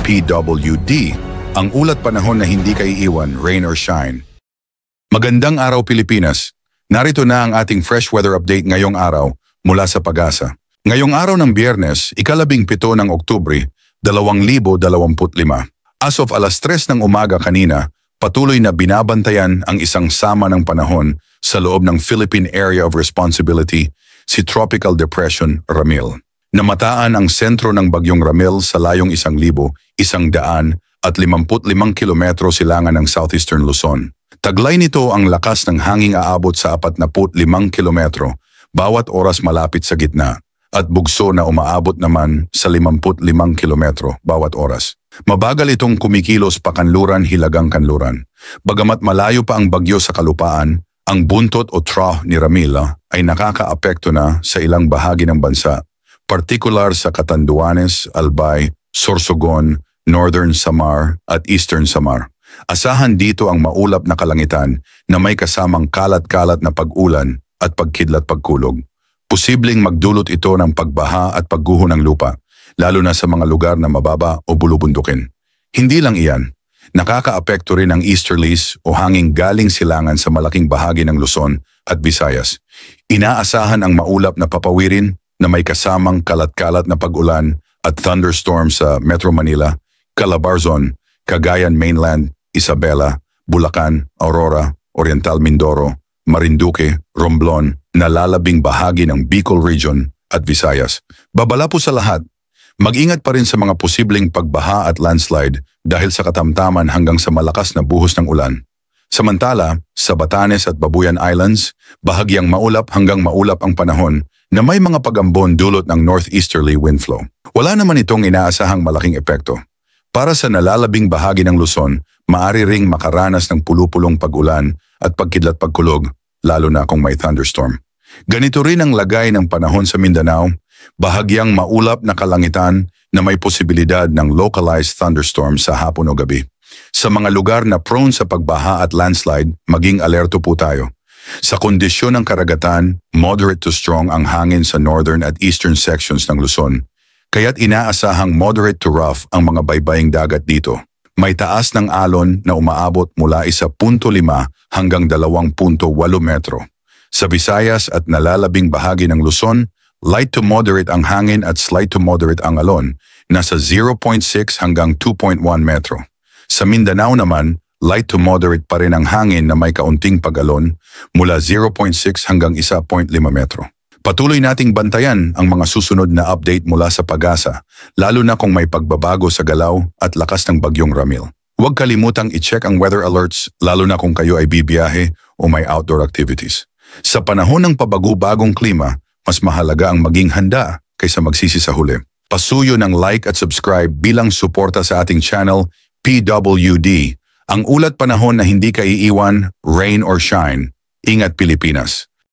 PWD, ang ulat panahon na hindi kaiiwan, rain or shine. Magandang araw Pilipinas! Narito na ang ating fresh weather update ngayong araw mula sa Pag-asa. Ngayong araw ng Biyernes, 17 ng Oktubre, 2025. As of alas 3 ng umaga kanina, patuloy na binabantayan ang isang sama ng panahon sa loob ng Philippine Area of Responsibility, si Tropical Depression Ramil. Namataan ang sentro ng bagyong Ramil sa layong 1,155 kilometro silangan ng southeastern Luzon. Taglay nito ang lakas ng hanging aabot sa 45 kilometro bawat oras malapit sa gitna at bugso na umaabot naman sa 55 kilometro bawat oras. Mabagal itong kumikilos pa kanluran-hilagang kanluran. Bagamat malayo pa ang bagyo sa kalupaan, ang buntot o trough ni Ramil ay nakakaapekto na sa ilang bahagi ng bansa, partikular sa Catanduanes, Albay, Sorsogon, Northern Samar at Eastern Samar. Asahan dito ang maulap na kalangitan na may kasamang kalat-kalat na pag-ulan at pagkidlat-pagkulog. Posibleng magdulot ito ng pagbaha at pagguho ng lupa, lalo na sa mga lugar na mababa o bulubundukin. Hindi lang iyan, nakakaapekto rin ang easterlies o hanging galing silangan sa malaking bahagi ng Luzon at Visayas. Inaasahan ang maulap na papawirin na may kasamang kalat-kalat na pag-ulan at thunderstorm sa Metro Manila, Calabarzon, Cagayan Mainland, Isabela, Bulacan, Aurora, Oriental Mindoro, Marinduque, Romblon, nalalabing bahagi ng Bicol Region at Visayas. Babala po sa lahat, mag-ingat pa rin sa mga posibleng pagbaha at landslide dahil sa katamtaman hanggang sa malakas na buhos ng ulan. Samantala, sa Batanes at Babuyan Islands, bahagyang maulap hanggang maulap ang panahon na may mga pag-ambon dulot ng northeasterly wind flow. Wala naman itong inaasahang malaking epekto. Para sa nalalabing bahagi ng Luzon, maaari ring makaranas ng pulupulong pag-ulan at pagkidlat-pagkulog, lalo na kung may thunderstorm. Ganito rin ang lagay ng panahon sa Mindanao, bahagyang maulap na kalangitan na may posibilidad ng localized thunderstorm sa hapon o gabi. Sa mga lugar na prone sa pagbaha at landslide, maging alerto po tayo. Sa kondisyon ng karagatan, moderate to strong ang hangin sa northern at eastern sections ng Luzon, kaya't inaasahang moderate to rough ang mga baybaying dagat dito. May taas ng alon na umaabot mula 1.5 hanggang 2.8 metro. Sa Visayas at nalalabing bahagi ng Luzon, light to moderate ang hangin at slight to moderate ang alon, nasa 0.6 hanggang 2.1 metro. Sa Mindanao naman, light to moderate pa rin ang hangin na may kaunting pag-alon mula 0.6 hanggang 1.5 metro. Patuloy nating bantayan ang mga susunod na update mula sa Pag-asa, lalo na kung may pagbabago sa galaw at lakas ng bagyong Ramil. Huwag kalimutang i-check ang weather alerts, lalo na kung kayo ay bibiyahe o may outdoor activities. Sa panahon ng pabago-bagong klima, mas mahalaga ang maging handa kaysa magsisi sa huli. Pasuyo ng like at subscribe bilang suporta sa ating channel, PWD, ang ulat panahon na hindi kaiiwan, rain or shine. Ingat Pilipinas!